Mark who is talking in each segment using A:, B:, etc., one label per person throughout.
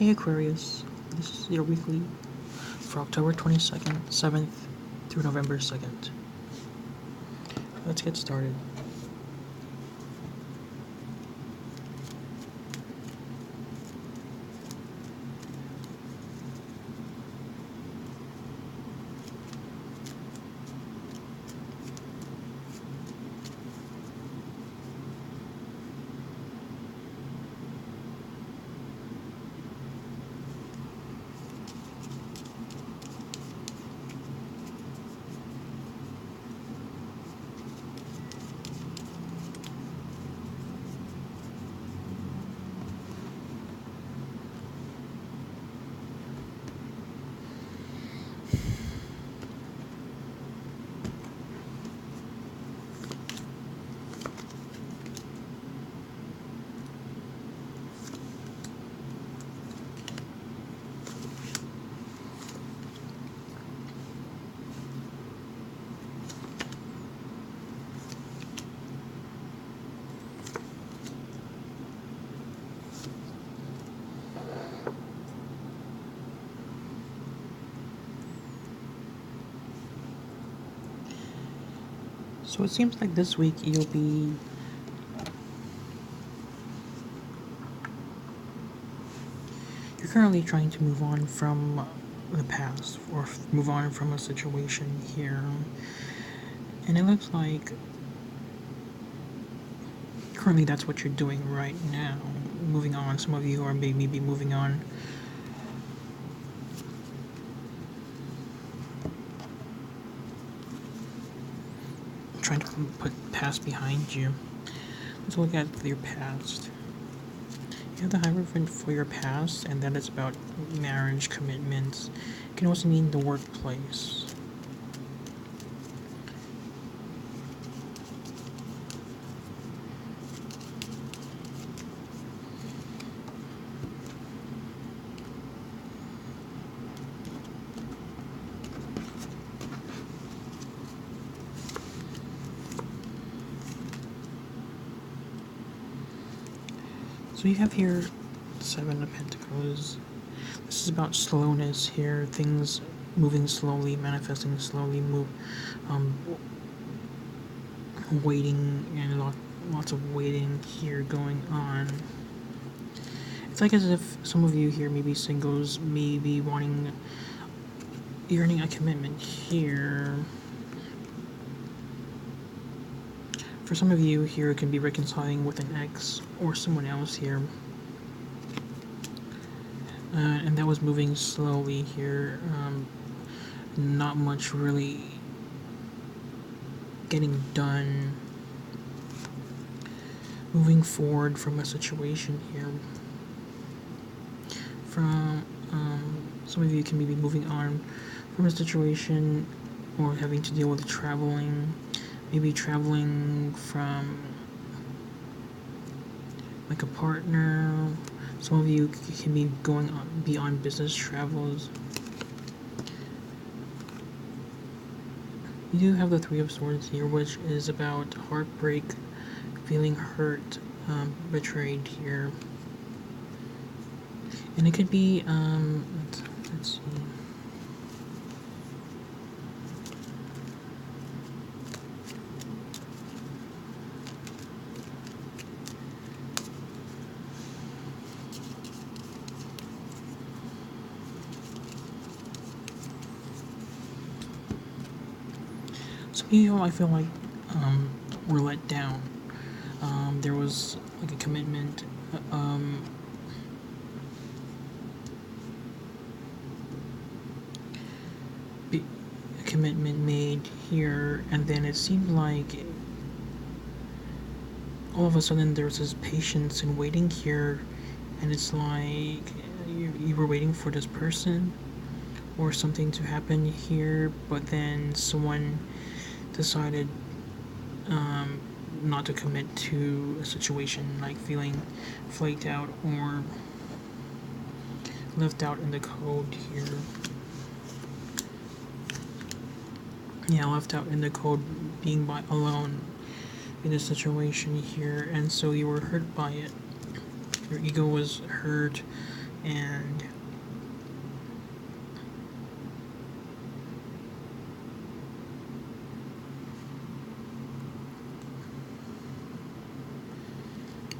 A: Hey Aquarius, this is your weekly for October 22nd, 7th through November 2nd. Let's get started. So it seems like this week you're currently trying to move on from the past or move on from a situation here, and it looks like currently that's what you're doing right now, moving on. Some of you are maybe moving on trying to put past behind you. Let's look at your past. You have the Hierophant for your past, and that is about marriage, commitments. It can also mean the workplace. So you have here Seven of Pentacles. This is about slowness here, things moving slowly, manifesting slowly, waiting, and lots of waiting here going on. It's like as if some of you here may be singles, maybe yearning a commitment here. For some of you here, it can be reconciling with an ex or someone else here. And that was moving slowly here. Not much really getting done. Moving forward from a situation here. Some of you can maybe moving on from a situation or having to deal with traveling. Maybe traveling from like a partner. Some of you can be be on business travels. You do have the Three of Swords here, which is about heartbreak, feeling hurt, betrayed here. And it could be, let's see. Some people I feel like were let down. There was like a commitment, a commitment made here, and then it seemed like all of a sudden there was this patience and waiting here, and it's like you were waiting for this person or something to happen here, but then someone decided not to commit to a situation, like feeling flaked out or left out in the cold here. Yeah, left out in the cold, being alone in a situation here, and so you were hurt by it. Your ego was hurt, and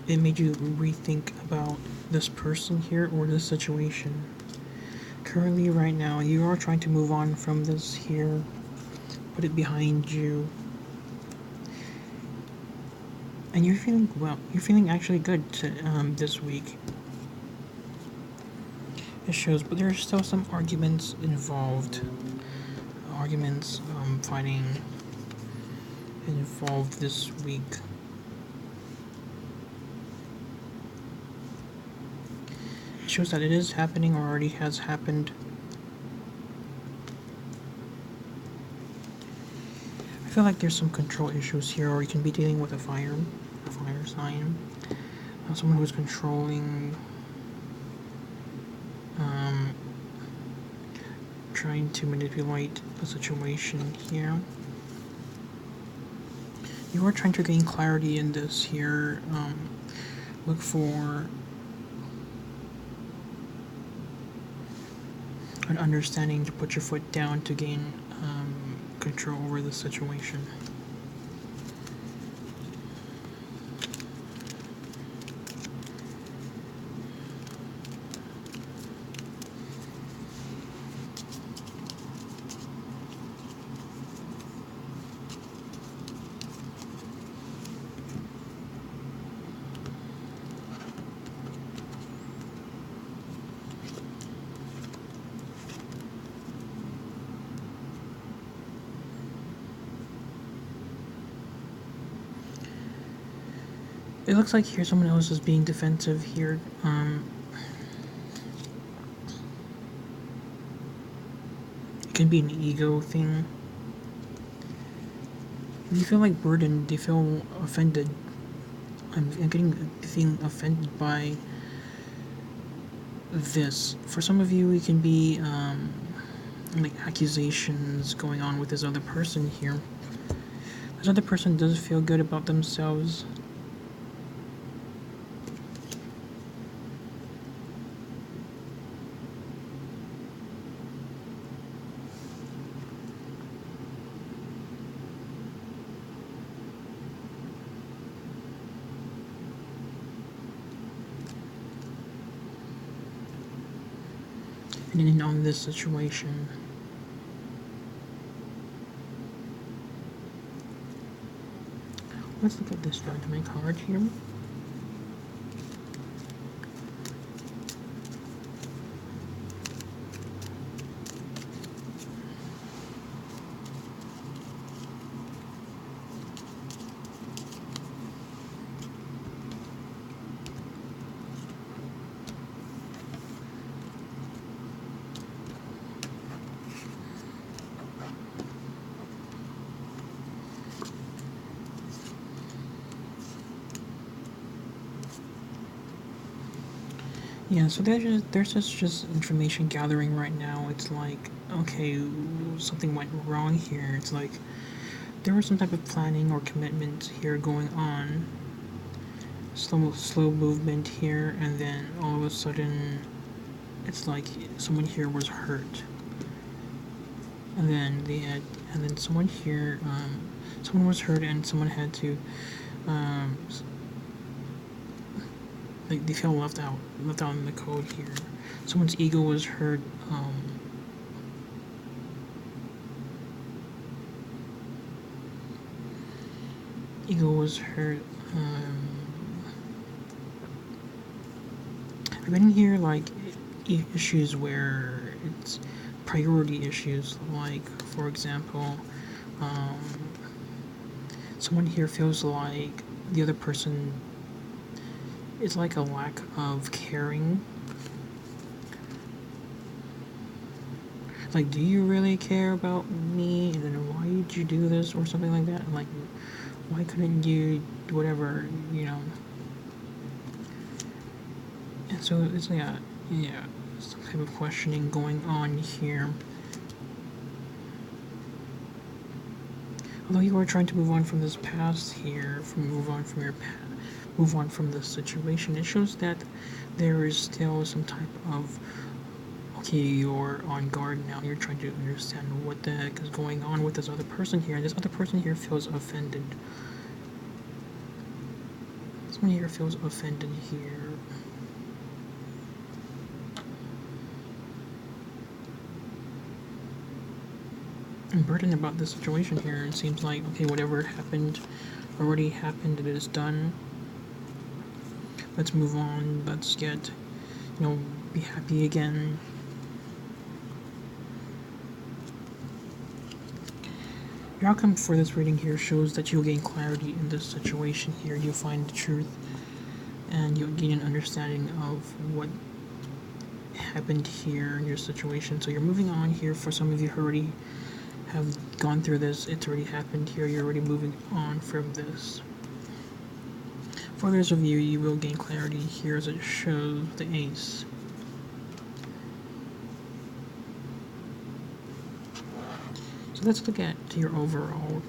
A: it made you rethink about this person here or this situation. Currently, right now, you are trying to move on from this here, put it behind you, and you're feeling well. You're feeling actually good this week. It shows, but there are still some arguments involved. Arguments, fighting involved this week. It shows that it is happening or already has happened. I feel like there's some control issues here, or you can be dealing with a fire sign. Someone who's controlling, trying to manipulate the situation here. You are trying to gain clarity in this here. Look for an understanding to put your foot down to gain control over the situation. It looks like here someone else is being defensive here. It can be an ego thing. You feel like burdened. They feel offended. I'm feeling offended by this. For some of you, it can be like accusations going on with this other person here. This other person does feel good about themselves. And then on this situation, let's look at this judgment card here. Yeah, so there's just information gathering right now. It's like, okay, something went wrong here. It's like there was some type of planning or commitment here going on. Slow movement here, and then all of a sudden, it's like someone here was hurt, and then someone here, someone was hurt, and someone had to, like they feel left out in the code here. Someone's ego was hurt. Ego was hurt. I've been here like issues where it's priority issues, like for example, someone here feels like the other person is like a lack of caring. Like, do you really care about me? And then why did you do this or something like that? Like, why couldn't you do whatever, you know? And so it's like some type of questioning going on here. Although you are trying to move on from this past here, move on from your move on from this situation. It shows that there is still some type of, okay, you're on guard now. You're trying to understand what the heck is going on with this other person here. And this other person here feels offended. Someone here feels offended here. And burdened about this situation here. It seems like, okay, whatever happened already happened. It is done. Let's move on. Let's get, be happy again. Your outcome for this reading here shows that you'll gain clarity in this situation here. You'll find the truth and you'll gain an understanding of what happened here in your situation. So you're moving on here. For some of you who already have gone through this, it's already happened here. You're already moving on from this. For others of you, you will gain clarity here as it shows the ace. So let's look at your overall.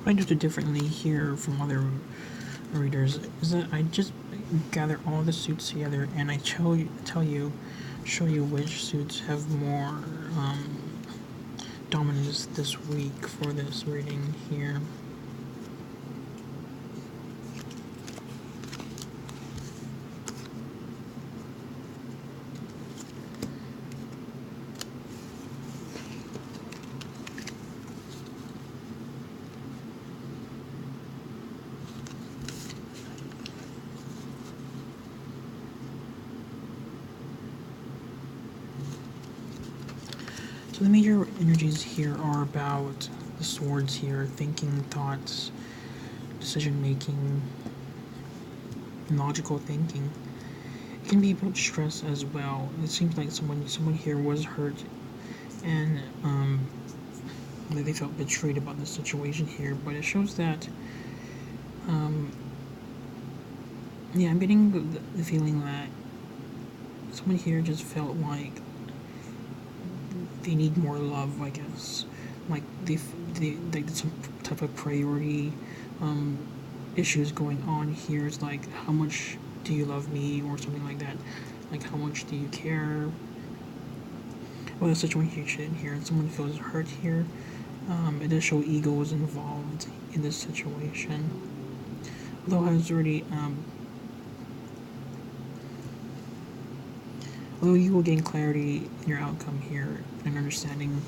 A: What I do differently here from other readers is that I just gather all the suits together and I show you which suits have more dominance this week for this reading here. So the major energies here are about the swords here, thinking, thoughts, decision making, and logical thinking. It can be about stress as well. It seems like someone here was hurt and they felt betrayed about the situation here, but it shows that yeah, I'm getting the feeling that someone here just felt like they need more love, I guess. Like they some type of priority issues going on here. It's like, how much do you love me, or something like that. Like, how much do you care? Well, the situation here, and someone feels hurt here. It does show ego is involved in this situation. Although you will gain clarity in your outcome here, and understanding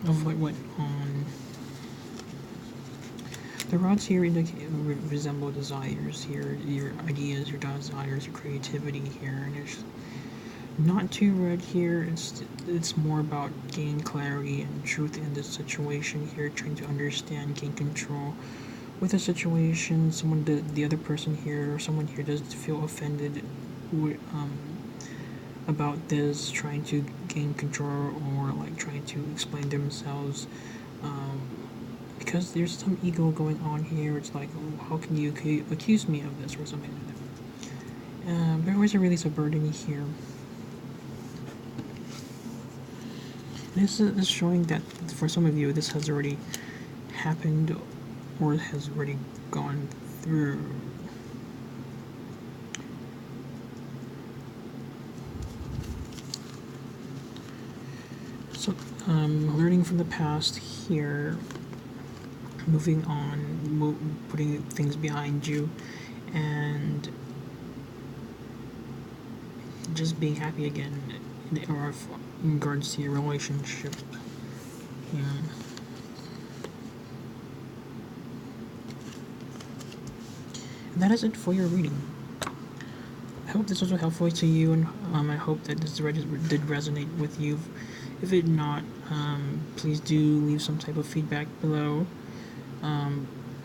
A: of what went on. The rods here resemble desires here, your ideas, your desires, your creativity here, and it's not too red here. It's more about gaining clarity and truth in this situation here, trying to understand, gain control with the situation. The other person here, or someone here, does feel offended about this, trying to gain control, or like trying to explain themselves, because there's some ego going on here. It's like, oh, how can you accuse me of this, or something like that. There was a release of burden here. This is showing that for some of you this has already happened, or has already gone through. So, learning from the past here, moving on, putting things behind you, and just being happy again in regards to your relationship. Yeah. And that is it for your reading. I hope this was helpful to you, and I hope that this did resonate with you. If it not, please do leave some type of feedback below.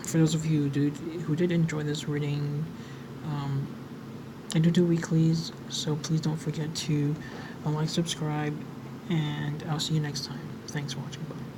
A: For those of you who did enjoy this reading, I do weeklies, so please don't forget to like, subscribe, and I'll see you next time. Thanks for watching. Bye.